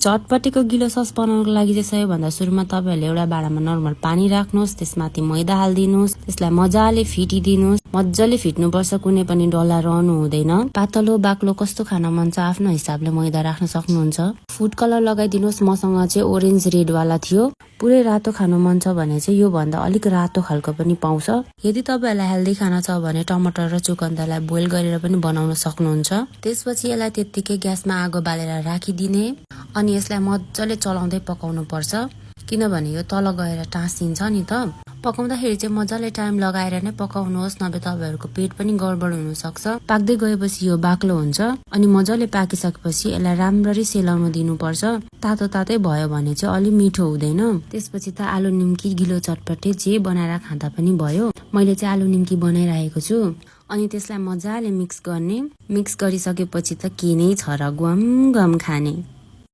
चटपटेको गिलो सस बनाउनको लागि चाहिँ सबैभन्दा सुरुमा तपाईहरुले एउटा भाँडामा नर्मल पानी राख्नुस्, त्यसमाथि मैदा हाल्दिनुस्, त्यसलाई मजाले फिटिदिनुस्। मजाले फिट्नुपर्छ, कुनै पनि डल्ला रहनु हुँदैन। पातलो बाक्लो कस्तो खान मन छ आफ्नो हिसाबले मैदा राख्न सक्नुहुन्छ। फुड कलर लगाइदिनुस्। मसँग चाहिँ ओरेन्ज रेड वाला थियो। पुरै रातो खानु मन छ भने चाहिँ यो भन्दा अलिक रातो खालको पनि पाउँछ। यदि तपाईहरुलाई हेल्दी खाना छ भने टमाटर र चुकन्दरलाई बोइल गरेर पनि बनाउन सक्नुहुन्छ। त्यसपछि यसलाई त्यतिकै ग्यासमा आगो बालेर राखिदिने अनि यसलाई मजाले चलाउँदै पकाउनु पर्छ, किनभने यो तल गएर टाँसिन्छ नि त। पकाउँदाखेरि चाहिँ मजाले टाइम लगाएर नै पकाउनुहोस्, नभए तपाईहरुको पेट पनि गडबड हुन सक्छ। पाक्दै गएपछि यो बाक्लो हुन्छ अनि मजाले पाकिसकेपछि यसलाई राम्ररी सेलाउन दिनुपर्छ। तातो तातै भयो भने चाहिँ अलि मिठो हुँदैन। त्यसपछि त आलु निम्की गिलो चटपटे जे बनाएर खाँदा पनि भयो। मैले चाहिँ आलु निम्की बनाइरहेको छु अनि त्यसलाई मजाले मिक्स गर्ने। मिक्स गरिसकेपछि त के नै छ र गम गम खाने।